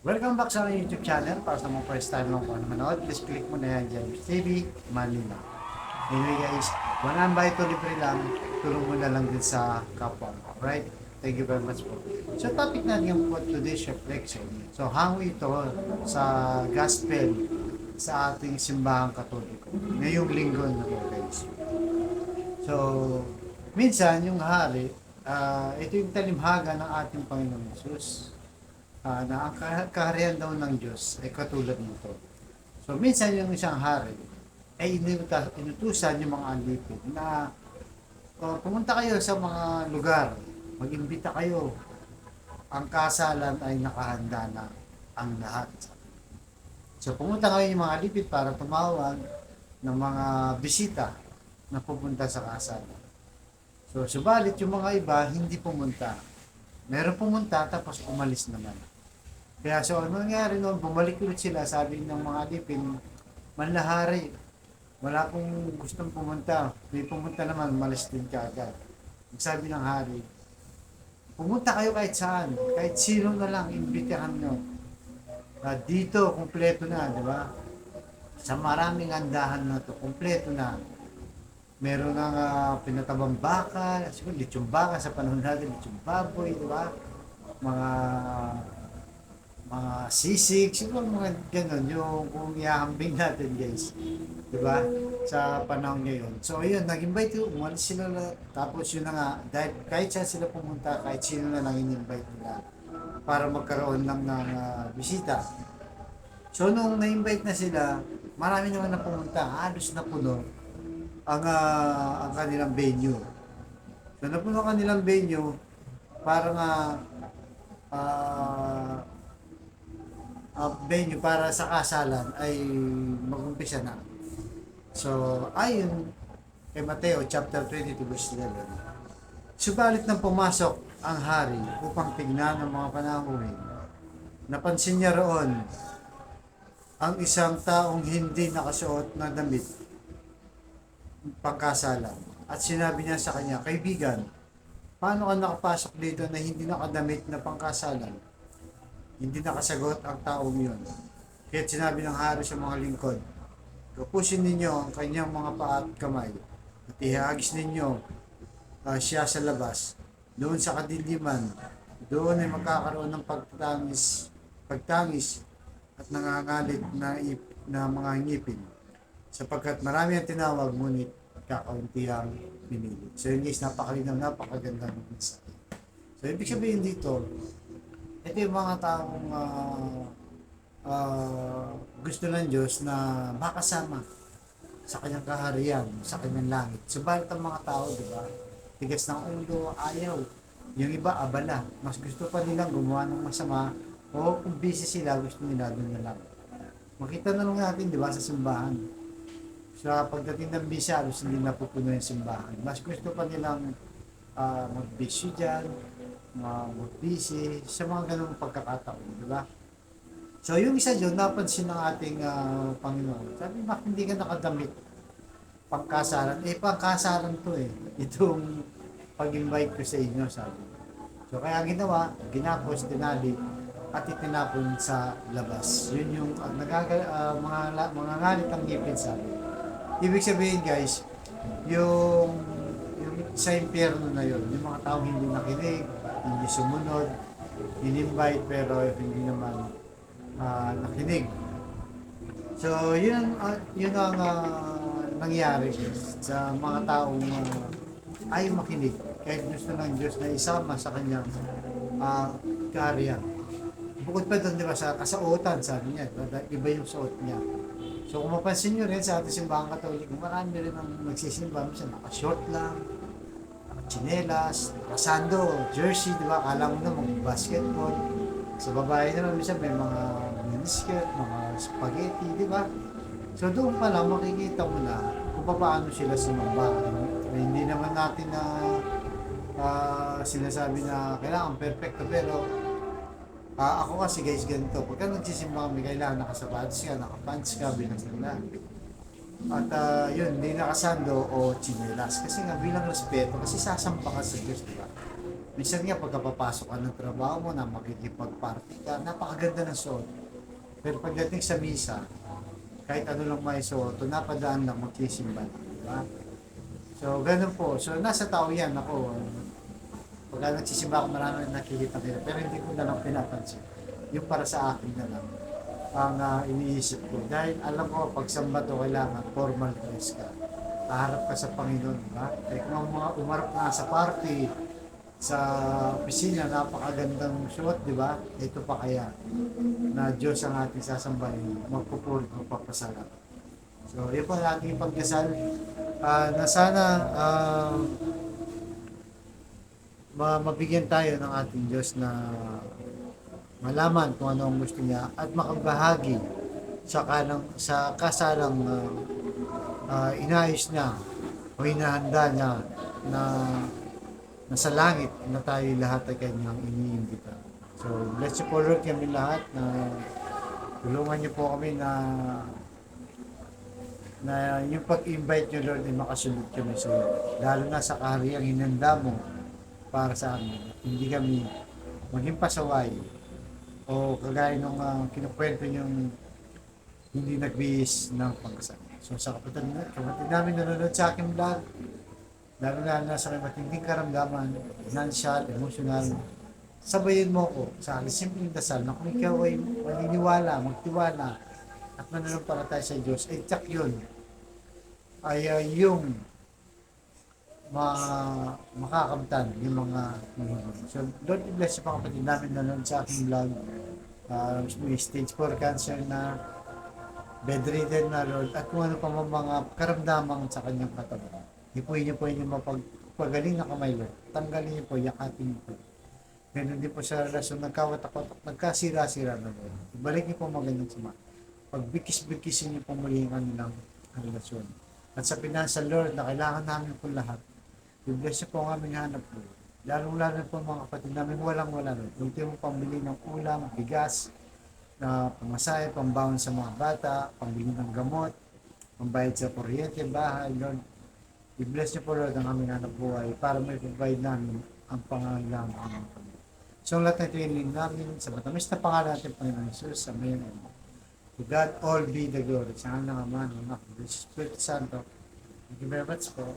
Welcome back sa aking YouTube channel. Para sa mga first time lang po na manood, please click mo na yan dyan. TV, Manila. Anyway guys, one by to libre lang. Tulong mo na lang din sa kapwa mo. Alright? Thank you very much po. So topic natin yung for today's reflection. So hango ito sa gospel sa ating simbahang katoliko. Ngayong linggo na po guys. So, minsan yung hari, ito yung talimhaga ng ating Panginoon Jesus. Na ang kaharian daw ng Diyos ay katulad nito. So minsan yung isang hari ay inutusan yung mga alipin na pumunta kayo sa mga lugar, mag-imbita kayo. Ang kasalan ay nakahanda na ang lahat. So pumunta kayo yung mga alipin para tumawag ng mga bisita na pupunta sa kasalan. So subalit yung mga iba hindi pumunta. Meron pumunta tapos umalis naman. Kaya so ano nangyari noon, bumalik ulit sila, sabi ng mga alipin, manlahari, wala pong gustong pumunta. May pumunta naman, malis din kaagad. Sabi ng hari, pumunta kayo kahit saan, kahit sino na lang, imbitahan nyo. Dito, kumpleto na, di ba? Sa maraming andahan na to, kumpleto na. Meron ng pinatabang baka, siguro lechong baka sa panahon natin, lechong baboy, di ba? Mga sisig, siguro mga ganun, yung kung ihahambing natin guys, di ba, sa panahon ngayon. So yun, nag-invite yun, umalis sila, tapos yun na nga, dahil kahit saan sila pumunta, kahit sino na lang in-invite nila, para magkaroon lang ng bisita. So nung na-invite na sila, marami naman na pumunta, halos na puno ang kanilang venue. So napuno ang kanilang venue, para nga, venue para sa kasalan ay mag-umpisa na. So, ayon kay Mateo chapter 22 verse 11. Subalit nang pumasok ang hari upang tignan ang mga pananguhin, napansin niya roon ang isang taong hindi nakasuot na damit pangkasalan. At sinabi niya sa kanya, kaibigan, paano ka nakapasok dito na hindi nakadamit na pangkasalan? Hindi nakasagot ang taong yun. Kaya sinabi ng hari sa mga lingkod, kapusin ninyo ang kanyang mga paa at kamay at ihagis ninyo siya sa labas. Doon sa kadiliman, doon ay magkakaroon ng pagtangis at nangangalit na mga ngipin. Sapagkat marami ang tinawag, ngunit kakaunti ang pinili. So yun guys, napakalinaw, napakaganda ng mensahe. So ibig sabihin dito, ito yung mga taong gusto ng Diyos na makasama sa kanyang kaharian, sa kanyang langit. Subalit ang mga tao, di ba? Tigas ng ulo, ayaw. Yung iba, abala. Mas gusto pa nilang gumawa ng masama o kung busy sila, gusto nila doon na lang. Makita na lang natin, di ba, sa simbahan. Sa pagdating ng bisa, gusto hindi napupuno yung simbahan. Mas gusto pa nilang mag-busy dyan, mag-busy, sa mga ganung pagkakataon, di ba? So, yung isa dyan, napansin ng ating Panginoon. Sabi, bakit hindi ka nakadamit? Pangkasalan. Pangkasalan to eh. Itong pag-invite ko sa inyo, sabi. So, kaya ginawa, ginapos, tinali, at itinapon sa labas. Yun yung mga ngalit ang ngipin, sabi. Ibig sabihin, guys, yung sa impyerno na yun, yung mga taong hindi nakinig, hindi sumunod, in-invite pero hindi naman nakinig. So, yun ang nangyari sa mga taong ayaw makinig. Kahit gusto ng Diyos na isama sa kanyang karya. Bukod pa doon, di ba, sa kasautan, sabi niya, iba yung suot niya. So, kung mapansin nyo rin sa ating simbahang Katoliko, marami rin ang nagsisimba, minsan naka-short lang, chinelas, nakasando, jersey, di ba? Kala mo na mag-basketball. Sa babae naman, minsan may mga miniskirt, mga spaghetti, di ba? So doon pa lang makikita mo na kung paano sila sumamba. Hindi naman natin na sinasabi na kailangan perfecto, pero ako kasi guys ganito, pagka nagsisimba kami, kailangan nakasapatos ka, nakapants ka, bilang nila. At yun, hindi nakasando o chinelas. Kasi nga bilang respeto, kasi sasampa ka sa Diyos, di ba? Minsan nga pagkapapasok ka ng trabaho mo na makikipag-party ka, napakaganda ng suot. Pero pagdating sa misa, kahit ano lang may suot, napadaan lang magsisimba. Di ba? So, ganun po. So, nasa tao yan. Ako, pagka nagsisimba ako, marami nakikita nila. Pero hindi ko na lang pinapansin. Yung para sa akin na lang ang iniisip ko. Dahil alam ko, pag samba to, kailangan formal dress ka. Kaharap ka sa Panginoon, di ba? Eh kung ang mga umarap nga sa party, sa opisina, napakagandang suot, di ba? Ito pa kaya na Diyos ang ating sasambahin, magpupuri, magpapasalamat. So, yun po ang ating pagdasal. Na sana mabigyan tayo ng ating Diyos na malaman kung ano ang gusto niya at makabahagi sa kasalang inayos niya o hinahanda niya na nasa langit na tayo lahat ay kanyang iniimbita. So, bless you po Lord kami lahat na tulungan niyo po kami na yung pag-invite niyo Lord ay makasunod kami sa iyo. Lalo na sa kahariang hinanda mo para sa amin. Hindi kami maging pasaway o kagaya nung kinukwento niyong hindi nagbihis ng pagkasal. So sa kapatid namin nanonood sa aking vlog, lalo na sa may matinding karamdaman, financial, emotional, sabayin mo ko sa aking simpleng dasal na kung ikaw ay maniniwala, magtiwala, at mananampalataya sa Diyos, ay tsak yun ay yung makakamtan yung mga hinihingi. So, Lord, bless sa mga kapatid namin nanonood sa aking vlog. May stage 4 cancer na, bedridden na Lord, at kung ano pa mga karamdaman sa kanyang katawan. Ipuin niyo po yung mapagaling na kamay Lord. Tanggalin niyo po, yakatin niyo po. Ganun din po sa relasyon, nagkawatak-watak, nagkasira-sira na Lord. Ibalik niyo po magandang sama. Pagbikis-bikisin niyo po muli ang kanilang relasyon. At sa pinasa Lord, na kailangan namin po lahat, i-bless niyo po ang aming hanap po. Lalo-lalo po mga kapatid namin, walang-wala Lord. Ultimo pambili ng ulam, bigas, na pamasahe, pambaon sa mga bata, pambili ng gamot, pambayad sa kuryente, bahay, Lord. I-bless niyo po Lord ang aming hanap buhay para may provide namin ang pangangailangan ng aming Panginoon. So lahat na ito yung namin sa matamis na pangalan natin Panginoon Jesus. Amen. To God all be the glory. Sa ngalan ng Ama, ng Anak, ng Espiritu Santo. Thank you very much po.